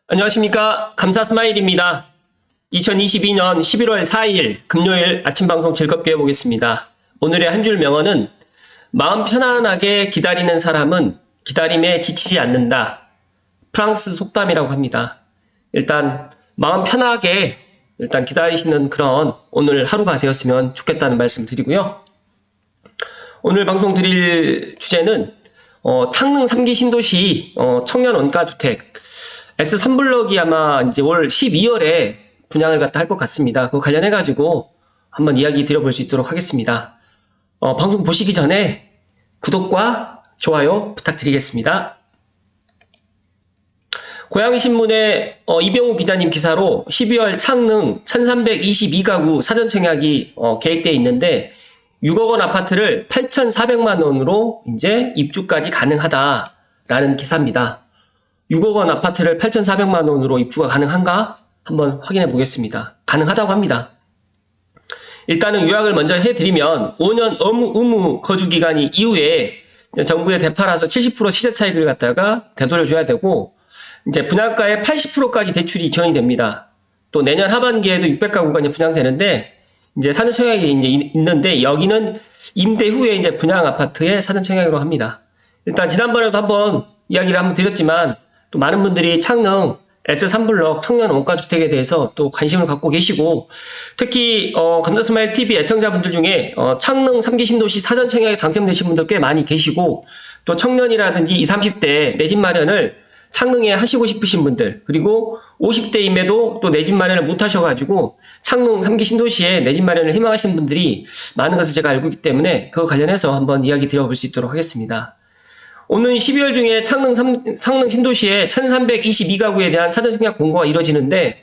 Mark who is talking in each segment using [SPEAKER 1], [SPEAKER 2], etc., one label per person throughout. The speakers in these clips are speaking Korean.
[SPEAKER 1] 안녕하십니까. 감사 스마일입니다. 2022년 11월 4일 금요일 아침 방송 즐겁게 해보겠습니다. 오늘의 한 줄 명언은 마음 편안하게 기다리는 사람은 기다림에 지치지 않는다. 프랑스 속담이라고 합니다. 일단 마음 편하게 기다리시는 그런 오늘 하루가 되었으면 좋겠다는 말씀 드리고요. 오늘 방송 드릴 주제는 창릉 3기 신도시 청년 원가주택 S3블럭이 아마 이제 올 12월에 분양을 할 것 같습니다. 그거 관련해가지고 한번 이야기 드려볼 수 있도록 하겠습니다. 방송 보시기 전에 구독과 좋아요 부탁드리겠습니다. 고양시신문의 이병우 기자님 기사로 12월 창릉 1322가구 사전 청약이 계획되어 있는데 6억 원 아파트를 8,400만 원으로 이제 입주까지 가능하다라는 기사입니다. 6억 원 아파트를 8,400만 원으로 입주가 가능한가? 한번 확인해 보겠습니다. 가능하다고 합니다. 일단은 요약을 먼저 해드리면 5년 의무 거주 기간이 이후에 정부의 대파라서 70% 시세 차익을 갖다가 되돌려줘야 되고 이제 분양가의 80%까지 대출이 지원이 됩니다. 또 내년 하반기에도 600가구가 이제 분양되는데 이제 사전 청약이 이제 있는데 여기는 임대 후에 이제 분양 아파트의 사전 청약으로 합니다. 일단 지난번에도 한번 이야기를 한번 드렸지만 또 많은 분들이 창릉 S3블럭 청년 원가주택에 대해서 또 관심을 갖고 계시고 특히 감자스마일 TV 애청자분들 중에 창릉 3기 신도시 사전 청약에 당첨되신 분들 꽤 많이 계시고 또 청년이라든지 20, 30대 내 집 마련을 창릉에 하시고 싶으신 분들 그리고 50대임에도 또 내 집 마련을 못 하셔가지고 창릉 3기 신도시에 내 집 마련을 희망하시는 분들이 많은 것을 제가 알고 있기 때문에 그거 관련해서 한번 이야기 드려볼 수 있도록 하겠습니다. 오는 12월 중에 창릉 신도시에 1322가구에 대한 사전 청약 공고가 이루어지는데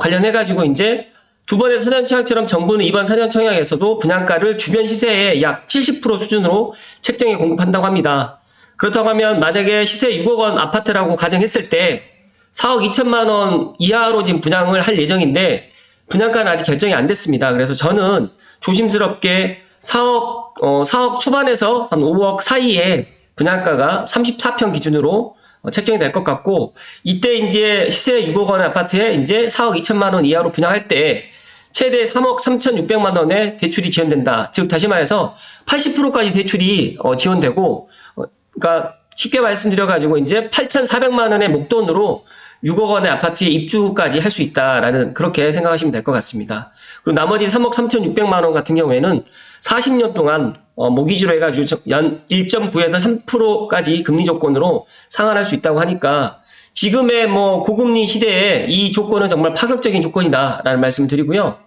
[SPEAKER 1] 관련해가지고 이제 두 번의 사전 청약처럼 정부는 이번 사전 청약에서도 분양가를 주변 시세의 약 70% 수준으로 책정해 공급한다고 합니다. 그렇다고 하면 만약에 시세 6억 원 아파트라고 가정했을 때 4억 2천만 원 이하로 지금 분양을 할 예정인데 분양가는 아직 결정이 안 됐습니다. 그래서 저는 조심스럽게 4억 초반에서 한 5억 사이에 분양가가 34평 기준으로 책정이 될 것 같고 이때 이제 시세 6억 원 아파트에 이제 4억 2천만 원 이하로 분양할 때 최대 3억 3,600만 원의 대출이 지원된다. 즉 다시 말해서 80%까지 대출이 지원되고 그러니까 쉽게 말씀드려가지고 이제 8,400만 원의 목돈으로 6억 원의 아파트에 입주까지 할 수 있다라는 그렇게 생각하시면 될 것 같습니다. 그리고 나머지 3억 3,600만 원 같은 경우에는 40년 동안 모기지로 해가지고 연 1.9에서 3%까지 금리 조건으로 상환할 수 있다고 하니까 지금의 고금리 시대에 이 조건은 정말 파격적인 조건이다라는 말씀을 드리고요.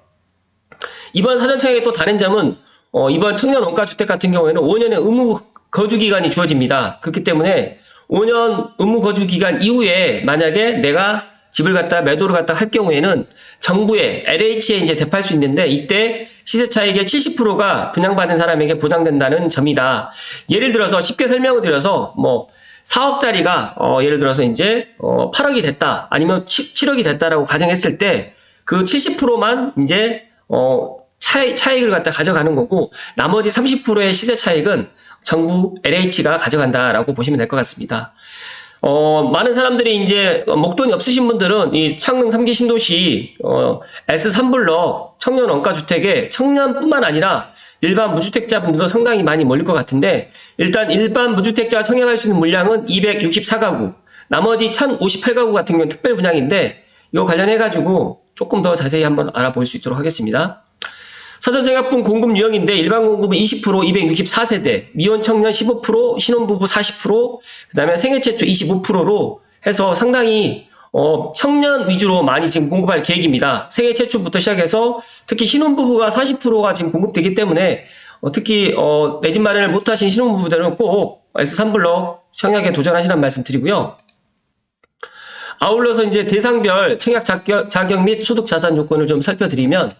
[SPEAKER 1] 이번 사전청약의 또 다른 점은 이번 청년 원가주택 같은 경우에는 5년의 의무 거주기간이 주어집니다. 그렇기 때문에 5년 의무 거주기간 이후에 만약에 내가 집을 매도를 할 경우에는 정부에 LH에 이제 대파할 수 있는데 이때 시세 차익의 70%가 분양받은 사람에게 보장된다는 점이다. 예를 들어서 쉽게 설명을 드려서 4억짜리가 예를 들어서 이제 8억이 됐다 아니면 7억이 됐다라고 가정했을 때 그 70%만 이제 차익을 가져가는 거고 나머지 30%의 시세 차익은 정부 LH가 가져간다라고 보시면 될 것 같습니다. 많은 사람들이 이제 목돈이 없으신 분들은 이 창릉 3기 신도시 S3블럭 청년 원가주택에 청년뿐만 아니라 일반 무주택자분들도 상당히 많이 몰릴 것 같은데 일단 일반 무주택자가 청약할 수 있는 물량은 264가구 나머지 1058가구 같은 경우는 특별 분양인데 이거 관련해가지고 조금 더 자세히 한번 알아볼 수 있도록 하겠습니다. 사전청약분 공급 유형인데 일반 공급은 20% 264세대, 미혼 청년 15%, 신혼부부 40%, 그 다음에 생애 최초 25%로 해서 상당히 청년 위주로 많이 지금 공급할 계획입니다. 생애 최초부터 시작해서 특히 신혼부부가 40%가 지금 공급되기 때문에 특히 내 집 마련을 못하신 신혼부부들은 꼭 S3블럭 청약에 도전하시라는 말씀 드리고요. 아울러서 이제 대상별 청약 자격 및 소득 자산 요건을 좀 살펴드리면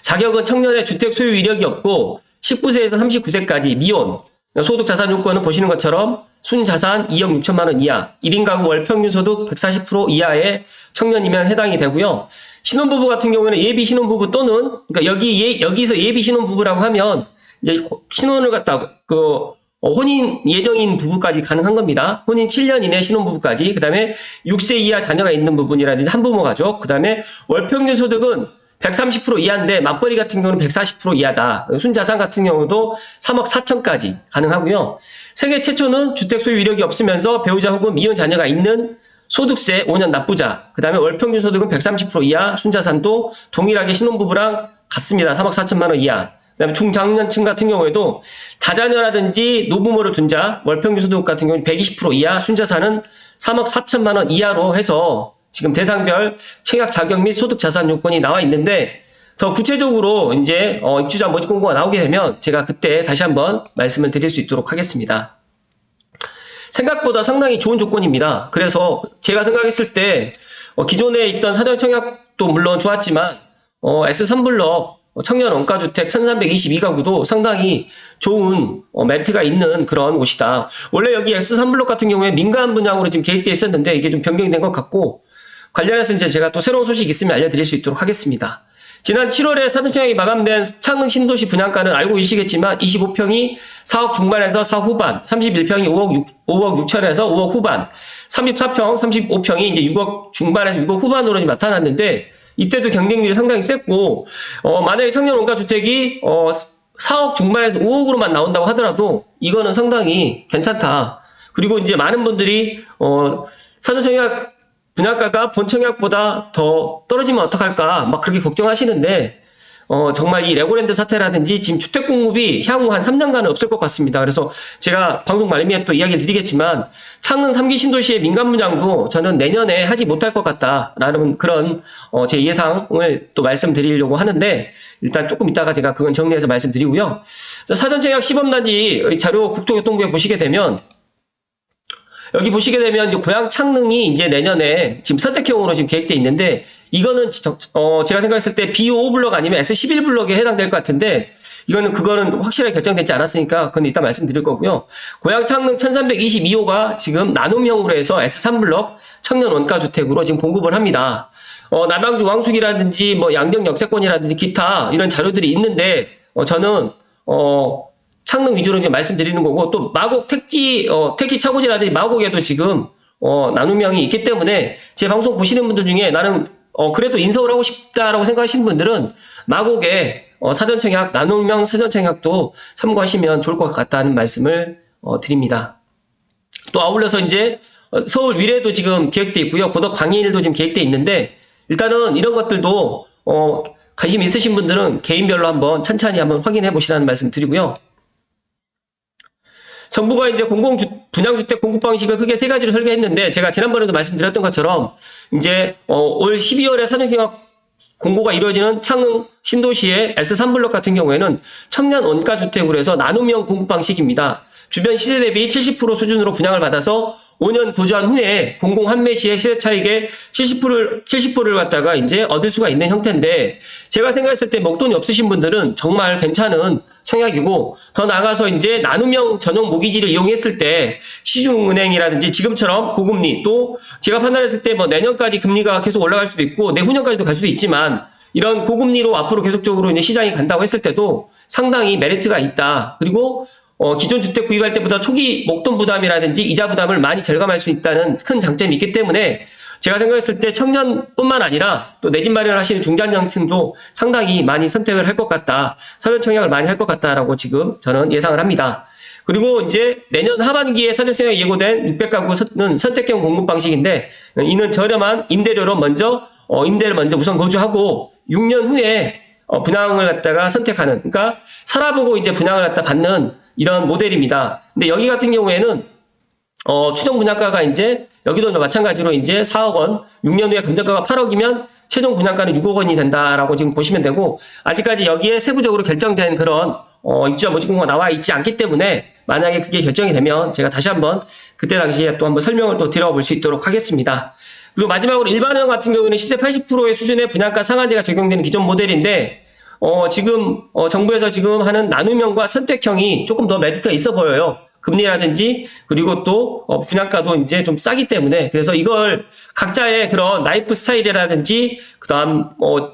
[SPEAKER 1] 자격은 청년의 주택 소유 이력이 없고 19세에서 39세까지 미혼, 소득 자산 요건은 보시는 것처럼 순자산 2억 6천만 원 이하, 1인 가구 월 평균 소득 140% 이하의 청년이면 해당이 되고요. 신혼부부 같은 경우에는 예비 신혼부부 또는 그러니까 여기서 예비 신혼부부라고 하면 이제 신혼을 혼인 예정인 부부까지 가능한 겁니다. 혼인 7년 이내 신혼부부까지, 그 다음에 6세 이하 자녀가 있는 부분이라든지 한부모 가족, 그 다음에 월평균 소득은 130% 이하인데 맞벌이 같은 경우는 140% 이하다. 순자산 같은 경우도 3억 4천까지 가능하고요. 세계 최초는 주택 소유 이력이 없으면서 배우자 혹은 미혼 자녀가 있는 소득세 5년 납부자, 그 다음에 월평균 소득은 130% 이하, 순자산도 동일하게 신혼부부랑 같습니다. 3억 4천만 원 이하. 그 다음에 중장년층 같은 경우에도 다자녀라든지 노부모를 둔 자, 월평균 소득 같은 경우는 120% 이하, 순자산은 3억 4천만 원 이하로 해서 지금 대상별 청약 자격 및 소득 자산 요건이 나와 있는데, 더 구체적으로 이제 입주자 모집 공고가 나오게 되면 제가 그때 다시 한번 말씀을 드릴 수 있도록 하겠습니다. 생각보다 상당히 좋은 조건입니다. 그래서 제가 생각했을 때 기존에 있던 사전 청약도 물론 좋았지만 S3블럭 청년 원가주택 1322가구도 상당히 좋은 메리트가 있는 그런 곳이다. 원래 여기 S3블럭 같은 경우에 민간 분양으로 지금 계획되어 있었는데 이게 좀 변경된 것 같고, 관련해서 이제 제가 또 새로운 소식 있으면 알려드릴 수 있도록 하겠습니다. 지난 7월에 사전 청약이 마감된 창릉 신도시 분양가는 알고 계시겠지만 25평이 4억 중반에서 4억 후반, 31평이 5억 6천에서 5억 후반, 34평, 35평이 이제 6억 중반에서 6억 후반으로 나타났는데, 이때도 경쟁률이 상당히 셌고, 만약에 청년 원가 주택이 4억 중반에서 5억으로만 나온다고 하더라도 이거는 상당히 괜찮다. 그리고 이제 많은 분들이 사전 청약 분양가가 본 청약보다 더 떨어지면 어떡할까 막 그렇게 걱정하시는데, 정말 이 레고랜드 사태라든지 지금 주택 공급이 향후 한 3년간은 없을 것 같습니다. 그래서 제가 방송 말미에 또 이야기를 드리겠지만, 창릉 3기 신도시의 민간 분양도 저는 내년에 하지 못할 것 같다라는 그런 제 예상을 또 말씀드리려고 하는데, 일단 조금 이따가 제가 그건 정리해서 말씀드리고요. 사전청약 시범단지 자료 국토교통부에 보시게 되면, 여기 보시게 되면 이제 고양 창릉이 이제 내년에 지금 선택형으로 지금 계획되어 있는데, 이거는 제가 생각했을 때 B5블럭 아니면 S11블럭에 해당될 것 같은데, 그거는 확실하게 결정되지 않았으니까 그건 이따 말씀드릴 거고요. 고양 창릉 1322호가 지금 나눔형으로 해서 S3블럭 청년 원가주택으로 지금 공급을 합니다. 남양주 왕숙이라든지 뭐 양정 역세권이라든지 기타 이런 자료들이 있는데, 저는 창릉 위주로 이제 말씀드리는 거고, 또 마곡 택지 차고지라든지 마곡에도 지금 나눔형이 있기 때문에 제 방송 보시는 분들 중에 나는 그래도 인서울 하고 싶다라고 생각하시는 분들은 마곡에 사전청약 나눔형 사전청약도 참고하시면 좋을 것 같다는 말씀을 드립니다. 또 아울러서 이제 서울 위례도 지금 계획돼 있고요. 고덕 광일도 지금 계획돼 있는데, 일단은 이런 것들도 관심 있으신 분들은 개인별로 한번 천천히 한번 확인해 보시라는 말씀 드리고요. 정부가 이제 분양주택 공급 방식을 크게 세 가지로 설계했는데, 제가 지난번에도 말씀드렸던 것처럼 이제 올 12월에 사전청약 공고가 이루어지는 창릉 신도시의 S3블럭 같은 경우에는 청년 원가주택으로 해서 나눔형 공급 방식입니다. 주변 시세 대비 70% 수준으로 분양을 받아서 5년 거주한 후에 공공 환매 시에 시세 차익의 70%를 갖다가 이제 얻을 수가 있는 형태인데, 제가 생각했을 때 먹돈이 없으신 분들은 정말 괜찮은 청약이고, 더 나아가서 이제 나눔형 전용 모기지를 이용했을 때 시중은행이라든지 지금처럼 고금리, 또 제가 판단했을 때 뭐 내년까지 금리가 계속 올라갈 수도 있고 내후년까지도 갈 수도 있지만, 이런 고금리로 앞으로 계속적으로 이제 시장이 간다고 했을 때도 상당히 메리트가 있다. 그리고 기존 주택 구입할 때보다 초기 목돈 부담이라든지 이자 부담을 많이 절감할 수 있다는 큰 장점이 있기 때문에, 제가 생각했을 때 청년뿐만 아니라 또 내 집 마련하시는 중장년층도 상당히 많이 선택을 할 것 같다, 사전 청약을 많이 할 것 같다라고 지금 저는 예상을 합니다. 그리고 이제 내년 하반기에 사전 청약이 예고된 600가구는 선택형 공급 방식인데, 이는 저렴한 임대료로 임대를 먼저 우선 거주하고 6년 후에 분양을 갖다가 선택하는, 그러니까 살아보고 이제 분양을 갖다 받는 이런 모델입니다. 근데 여기 같은 경우에는 추정 분양가가 이제 여기도 마찬가지로 이제 4억 원, 6년 후에 감정가가 8억이면 최종 분양가는 6억 원이 된다라고 지금 보시면 되고, 아직까지 여기에 세부적으로 결정된 그런 입주자 모집 공고가 나와 있지 않기 때문에, 만약에 그게 결정이 되면 제가 다시 한번 그때 당시에 또 한번 설명을 또 드려볼 수 있도록 하겠습니다. 그리고 마지막으로 일반형 같은 경우는 시세 80%의 수준의 분양가 상한제가 적용되는 기존 모델인데, 지금 정부에서 지금 하는 나눔형과 선택형이 조금 더 메리트가 있어 보여요. 금리라든지 그리고 또 분양가도 이제 좀 싸기 때문에, 그래서 이걸 각자의 그런 라이프 스타일이라든지, 그다음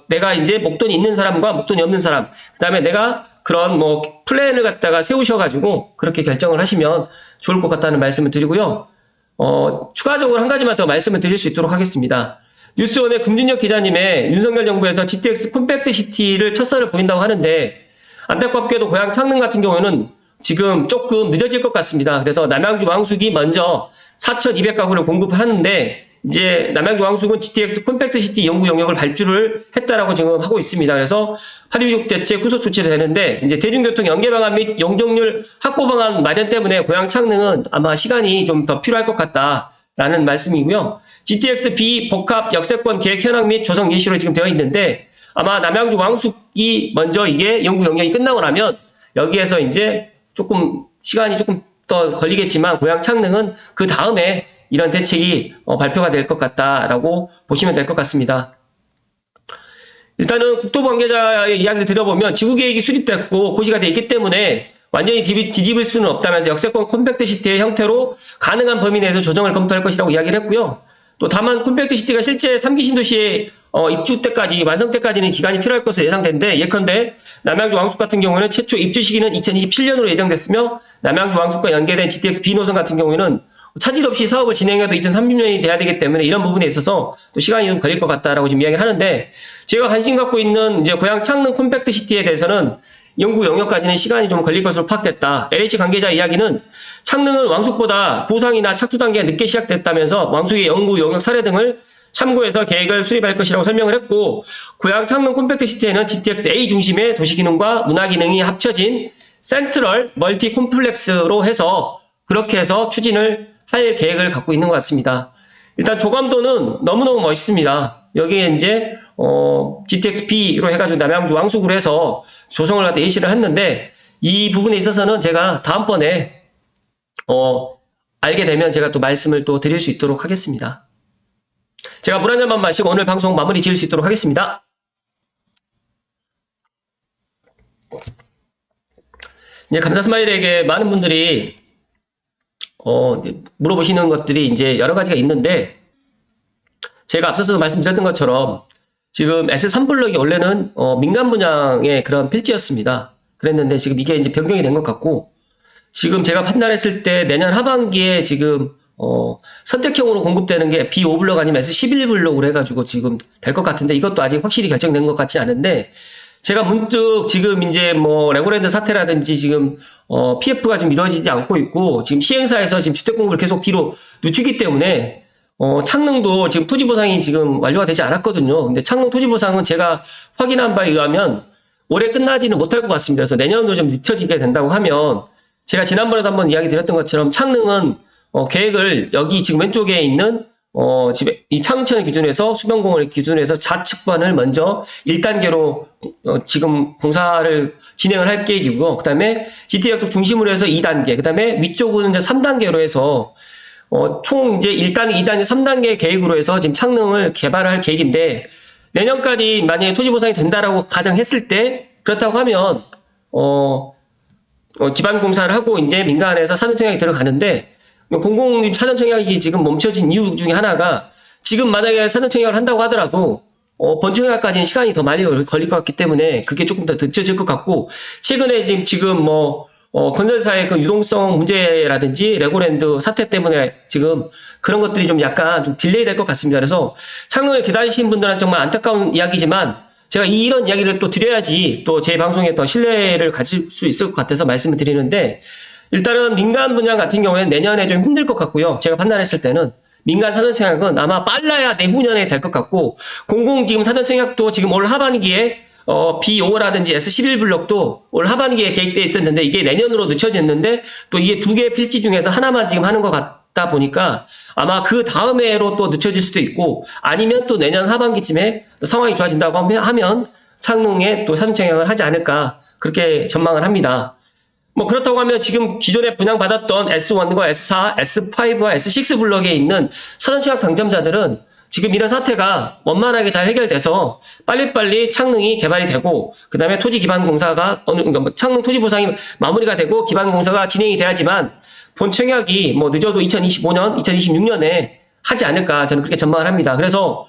[SPEAKER 1] 내가 이제 목돈이 있는 사람과 목돈이 없는 사람, 그다음에 내가 그런 뭐 플랜을 갖다가 세우셔가지고 그렇게 결정을 하시면 좋을 것 같다는 말씀을 드리고요. 추가적으로 한 가지만 더 말씀을 드릴 수 있도록 하겠습니다. 뉴스원의 금준혁 기자님의 윤석열 정부에서 GTX 컴팩트 시티를 첫 선을 보인다고 하는데, 안타깝게도 고향 창릉 같은 경우에는 지금 조금 늦어질 것 같습니다. 그래서 남양주 왕숙이 먼저 4,200가구를 공급하는데, 이제 남양주 왕숙은 GTX 컴팩트 시티 연구 영역을 발주를 했다라고 지금 하고 있습니다. 그래서 8.16 대책 후속 조치를 되는데, 이제 대중교통 연계 방안 및 용적률 확보 방안 마련 때문에 고향 창릉은 아마 시간이 좀 더 필요할 것 같다라는 말씀이고요. GTX B 복합 역세권 계획 현황 및 조성 예시로 지금 되어 있는데, 아마 남양주 왕숙이 먼저 이게 연구 영역이 끝나고 나면 여기에서 이제 조금 시간이 조금 더 걸리겠지만 고향 창릉은 그 다음에 이런 대책이 발표가 될 것 같다라고 보시면 될 것 같습니다. 일단은 국토부 관계자의 이야기를 들어보면 지구계획이 수립됐고 고시가 되어 있기 때문에 완전히 뒤집을 수는 없다면서 역세권 컴팩트 시티의 형태로 가능한 범위 내에서 조정을 검토할 것이라고 이야기를 했고요. 또 다만 컴팩트 시티가 실제 3기 신도시의 입주 때까지 완성 때까지는 기간이 필요할 것으로 예상되는데, 예컨대 남양주 왕숙 같은 경우에는 최초 입주 시기는 2027년으로 예정됐으며, 남양주 왕숙과 연계된 GTX B 노선 같은 경우에는 차질 없이 사업을 진행해도 2030년이 돼야 되기 때문에 이런 부분에 있어서 또 시간이 좀 걸릴 것 같다라고 지금 이야기를 하는데, 제가 관심 갖고 있는 이제 고향 창릉 컴팩트 시티에 대해서는 연구 영역까지는 시간이 좀 걸릴 것으로 파악됐다. LH 관계자 이야기는 창릉은 왕숙보다 부상이나 착수 단계가 늦게 시작됐다면서 왕숙의 연구 영역 사례 등을 참고해서 계획을 수립할 것이라고 설명을 했고, 고향 창릉 컴팩트 시티에는 GTX A 중심의 도시 기능과 문화 기능이 합쳐진 센트럴 멀티 콤플렉스로 해서 그렇게 해서 추진을 할 계획을 갖고 있는 것 같습니다. 일단 조감도는 너무너무 멋있습니다. 여기에 이제 GTX B로 해가지고 남양주 왕숙으로 해서 조성을 갖다 예시를 했는데, 이 부분에 있어서는 제가 다음번에 알게 되면 제가 또 말씀을 또 드릴 수 있도록 하겠습니다. 제가 물 한 잔만 마시고 오늘 방송 마무리 지을 수 있도록 하겠습니다. 이제 감사 스마일에게 많은 분들이 물어보시는 것들이 이제 여러 가지가 있는데, 제가 앞서서 말씀드렸던 것처럼 지금 S3블럭이 원래는 민간 분양의 그런 필지였습니다. 그랬는데 지금 이게 이제 변경이 된 것 같고, 지금 제가 판단했을 때 내년 하반기에 지금 선택형으로 공급되는 게 B5블럭 아니면 S11블럭으로 해가지고 지금 될 것 같은데, 이것도 아직 확실히 결정된 것 같지 않은데, 제가 문득 지금 이제 뭐 레고랜드 사태라든지 지금 PF가 지금 이루어지지 않고 있고, 지금 시행사에서 지금 주택 공급을 계속 뒤로 늦추기 때문에 창릉도 지금 토지 보상이 지금 완료가 되지 않았거든요. 근데 창릉 토지 보상은 제가 확인한 바에 의하면 올해 끝나지는 못할 것 같습니다. 그래서 내년도 좀 늦춰지게 된다고 하면, 제가 지난번에도 한번 이야기 드렸던 것처럼 창릉은 계획을 여기 지금 왼쪽에 있는 집에 이 창릉천을 기준해서 수변공원을 기준해서 좌측반을 먼저 1단계로 지금 공사를 진행을 할 계획이고요. 그 다음에 GTX 중심으로 해서 2단계, 그 다음에 위쪽은 이제 3단계로 해서 총 이제 1단계, 2단계, 3단계 계획으로 해서 지금 창릉을 개발할 계획인데, 내년까지 만약에 토지 보상이 된다라고 가정했을 때, 그렇다고 하면 기반 공사를 하고 이제 민간에서 사전 청약이 들어가는데, 공공 사전 청약이 지금 멈춰진 이유 중에 하나가, 지금 만약에 사전 청약을 한다고 하더라도 본청약까지는 시간이 더 많이 걸릴 것 같기 때문에 그게 조금 더 늦춰질 것 같고, 최근에 지금 건설사의 그 유동성 문제라든지 레고랜드 사태 때문에 지금 그런 것들이 좀 약간 좀 딜레이 될 것 같습니다. 그래서 창릉을 기다리시는 분들은 정말 안타까운 이야기지만, 제가 이런 이야기를 또 드려야지 또 제 방송에 더 신뢰를 가질 수 있을 것 같아서 말씀을 드리는데, 일단은 민간 분양 같은 경우에는 내년에 좀 힘들 것 같고요. 제가 판단했을 때는 민간 사전청약은 아마 빨라야 내후년에 될 것 같고, 공공 지금 사전청약도 지금 올 하반기에 B5라든지 S11블럭도 올 하반기에 계획되어 있었는데 이게 내년으로 늦춰졌는데, 또 이게 두 개의 필지 중에서 하나만 지금 하는 것 같다 보니까 아마 그 다음 해로 또 늦춰질 수도 있고, 아니면 또 내년 하반기쯤에 상황이 좋아진다고 하면 창릉에 또 사전청약을 하지 않을까, 그렇게 전망을 합니다. 뭐 그렇다고 하면 지금 기존에 분양받았던 S1과 S4, S5와 S6 블럭에 있는 사전청약 당첨자들은 지금 이런 사태가 원만하게 잘 해결돼서 빨리빨리 창릉이 개발이 되고, 그 다음에 토지 기반 공사가 창릉 토지 보상이 마무리가 되고 기반 공사가 진행이 돼야지만 본 청약이 뭐 늦어도 2025년, 2026년에 하지 않을까, 저는 그렇게 전망을 합니다. 그래서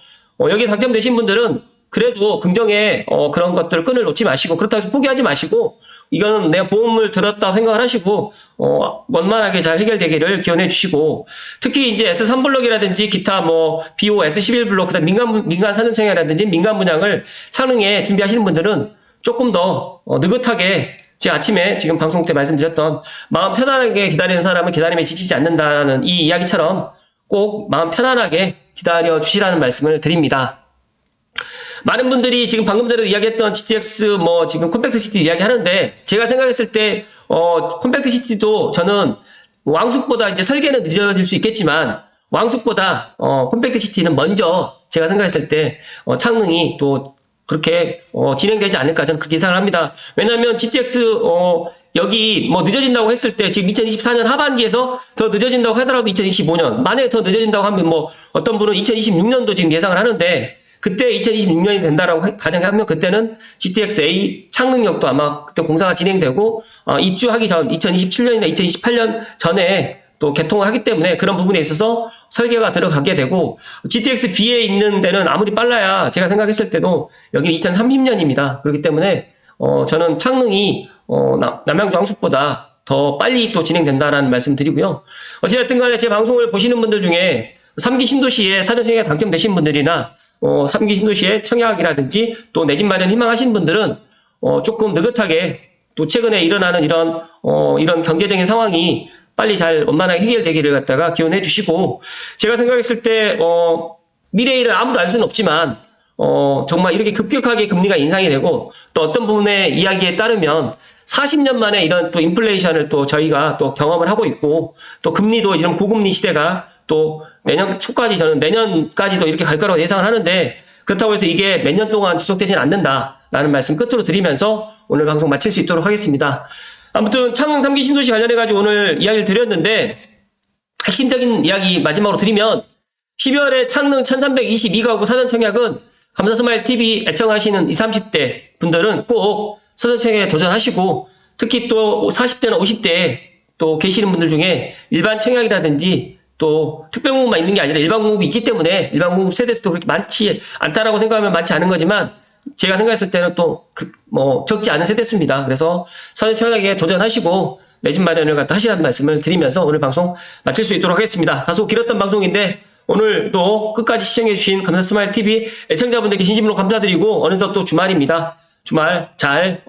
[SPEAKER 1] 여기 당첨되신 분들은 그래도 긍정의 그런 것들을 끈을 놓지 마시고, 그렇다고 해서 포기하지 마시고 이거는 내가 보험을 들었다고 생각을 하시고 원만하게 잘 해결되기를 기원해 주시고, 특히 이제 S3블럭이라든지 기타 뭐 BO S11블럭 그다음 민간 사전청약이라든지 민간 분양을 창릉에 준비하시는 분들은 조금 더 느긋하게, 제가 아침에 지금 방송 때 말씀드렸던 마음 편안하게 기다리는 사람은 기다림에 지치지 않는다는 이 이야기처럼 꼭 마음 편안하게 기다려 주시라는 말씀을 드립니다. 많은 분들이 지금 방금 전에 이야기했던 GTX 뭐 지금 컴팩트 시티 이야기 하는데, 제가 생각했을 때 컴팩트 시티도 저는 왕숙보다 이제 설계는 늦어질 수 있겠지만 왕숙보다 컴팩트 시티는 먼저 제가 생각했을 때 창능이 또 그렇게 진행되지 않을까, 저는 그렇게 예상을 합니다. 왜냐하면 GTX 여기 뭐 늦어진다고 했을 때 지금 2024년 하반기에서 더 늦어진다고 하더라도 2025년, 만약에 더 늦어진다고 하면 뭐 어떤 분은 2026년도 지금 예상을 하는데, 그때 2026년이 된다라고 가정하면 그때는 GTX-A 창능역도 아마 그때 공사가 진행되고 입주하기 전 2027년이나 2028년 전에 또 개통을 하기 때문에 그런 부분에 있어서 설계가 들어가게 되고, GTX-B에 있는 데는 아무리 빨라야 제가 생각했을 때도 여기 2030년입니다. 그렇기 때문에 저는 창능이 남양주 왕숙보다 더 빨리 또 진행된다라는 말씀 드리고요. 어찌됐든 간에 제 방송을 보시는 분들 중에 3기 신도시에 사전청약에 당첨되신 분들이나 3기 신도시에 청약이라든지 또 내 집 마련 희망하시는 분들은 조금 느긋하게, 또 최근에 일어나는 이런 경제적인 상황이 빨리 잘 원만하게 해결되기를 갖다가 기원해 주시고, 제가 생각했을 때 미래일은 아무도 알 수는 없지만 정말 이렇게 급격하게 금리가 인상이 되고, 또 어떤 부분의 이야기에 따르면 40년 만에 이런 또 인플레이션을 또 저희가 또 경험을 하고 있고, 또 금리도 이런 고금리 시대가 또 내년 초까지, 저는 내년까지도 이렇게 갈 거라고 예상을 하는데, 그렇다고 해서 이게 몇 년 동안 지속되진 않는다라는 말씀 끝으로 드리면서 오늘 방송 마칠 수 있도록 하겠습니다. 아무튼 창릉 3기 신도시 관련해가지고 오늘 이야기를 드렸는데, 핵심적인 이야기 마지막으로 드리면 12월에 창릉 1322가구 사전청약은 감사스마일TV 애청하시는 20, 30대 분들은 꼭 사전청약에 도전하시고, 특히 또 40대나 50대에 또 계시는 분들 중에 일반 청약이라든지 또 특별공급만 있는 게 아니라 일반 공급이 있기 때문에 일반 공급 세대수도 그렇게 많지 않다라고 생각하면 많지 않은 거지만, 제가 생각했을 때는 또 적지 않은 세대수입니다. 그래서 사전청약에 도전하시고 내 집 마련을 갖다 하시라는 말씀을 드리면서 오늘 방송 마칠 수 있도록 하겠습니다. 다소 길었던 방송인데 오늘도 끝까지 시청해주신 감사스마일TV 애청자분들께 진심으로 감사드리고, 어느덧 또 주말입니다. 주말 잘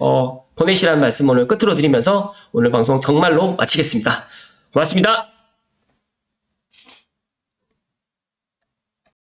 [SPEAKER 1] 보내시라는 말씀 오늘 끝으로 드리면서 오늘 방송 정말로 마치겠습니다. 고맙습니다.